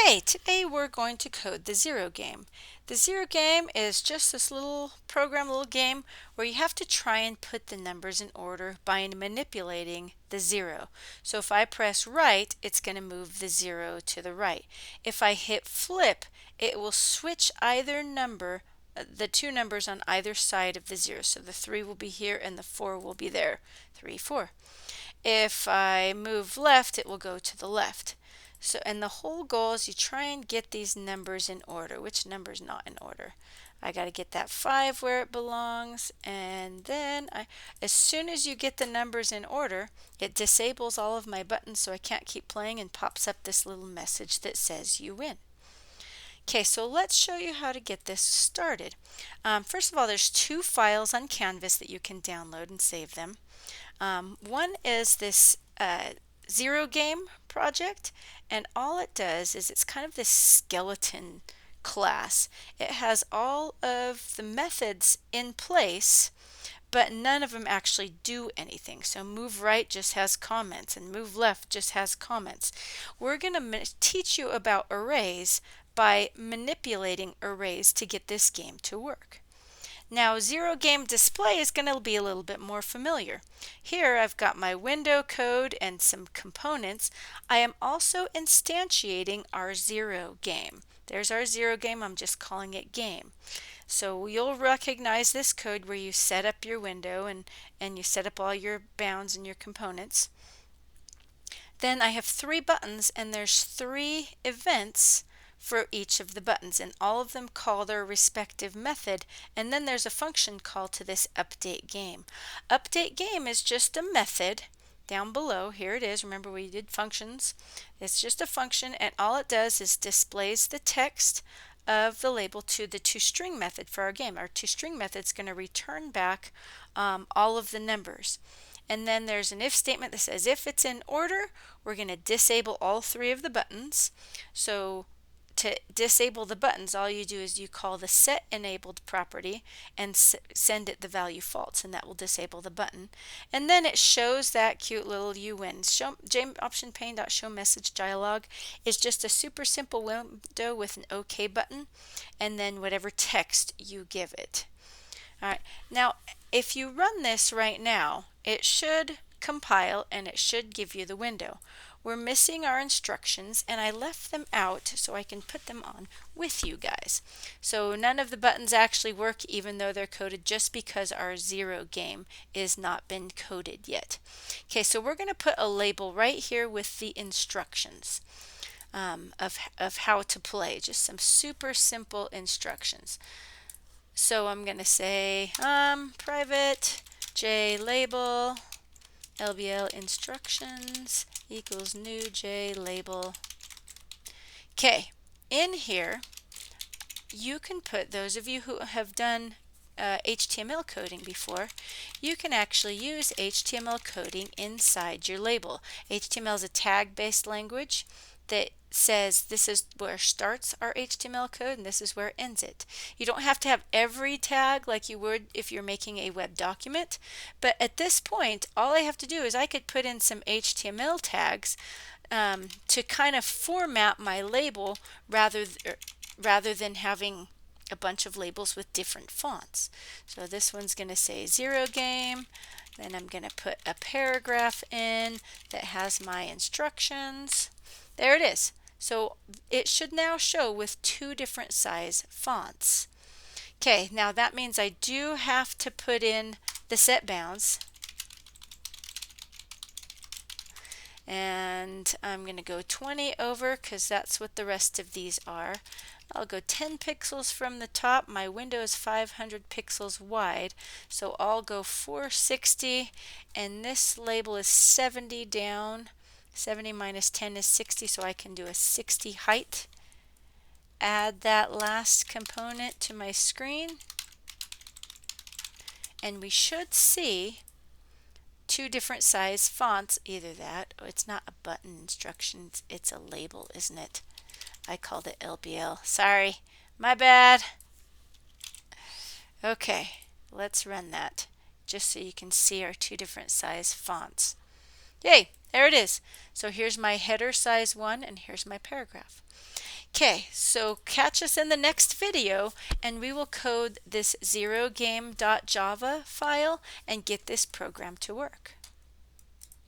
Okay, today we're going to code the zero game. The zero game is just this little program, little game where you have to try and put the numbers in order by manipulating the zero. So if I press right, it's going to move the zero to the right. If I hit flip, it will switch either number, the two numbers on either side of the zero. So the 3 will be here and the 4 will be there. 3, 4. If I move left, it will go to the left. So, and the whole goal is you try and get these numbers in order. Which number is not in order? I got to get that 5 where it belongs, and then as soon as you get the numbers in order, it disables all of my buttons so I can't keep playing and pops up this little message that says you win. Okay, so let's show you how to get this started. First of all, there's 2 files on Canvas that you can download and save them. One is this zero game project, and all it does is it's kind of this skeleton class. It has all of the methods in place, but none of them actually do anything. So move right just has comments and move left just has comments. We're going to teach you about arrays by manipulating arrays to get this game to work. Now, zero game display is going to be a little bit more familiar. Here I've got my window code and some components. I am also instantiating our zero game. There's our zero game. I'm just calling it game. So you'll recognize this code where you set up your window and you set up all your bounds and your components. Then I have 3 buttons, and there's 3 events for each of the buttons, and all of them call their respective method, and then there's a function call to this update game. Update game is just a method down below. Here it is. Remember we did functions. It's just a function, and all it does is displays the text of the label to the toString method for our game. Our toString method is going to return back all of the numbers. And then there's an if statement that says if it's in order, we're going to disable all 3 of the buttons. So to disable the buttons, all you do is you call the set enabled property and send it the value false, and that will disable the button. And then it shows that cute little you win. Option pane.show message dialog is just a super simple window with an OK button and then whatever text you give it. All right, now if you run this right now, it should compile and it should give you the window. We're missing our instructions, and I left them out so I can put them on with you guys. So none of the buttons actually work even though they're coded, just because our zero game is not been coded yet. Okay, so we're going to put a label right here with the instructions of how to play. Just some super simple instructions. So I'm going to say private J label LBL instructions equals new J label. Okay, in here you can put, those of you who have done HTML coding before, you can actually use HTML coding inside your label. HTML is a tag-based language that says this is where starts our HTML code and this is where it ends it. You don't have to have every tag like you would if you're making a web document, but at this point all I have to do is I could put in some HTML tags to kind of format my label rather than having a bunch of labels with different fonts. So this one's going to say zero game, then I'm going to put a paragraph in that has my instructions. There it is. So it should now show with 2 different size fonts. Okay, now that means I do have to put in the set bounds. And I'm going to go 20 over because that's what the rest of these are. I'll go 10 pixels from the top. My window is 500 pixels wide, so I'll go 460, and this label is 70 down. 70 minus 10 is 60, so I can do a 60 height. Add that last component to my screen, and we should see 2 different size fonts. Either that, or it's not a button instructions, it's a label, isn't it? I called it LBL. Sorry, my bad. Okay, let's run that just so you can see our 2 different size fonts. Yay, there it is. So here's my header size 1 and here's my paragraph. Okay, so catch us in the next video and we will code this zerogame.java file and get this program to work.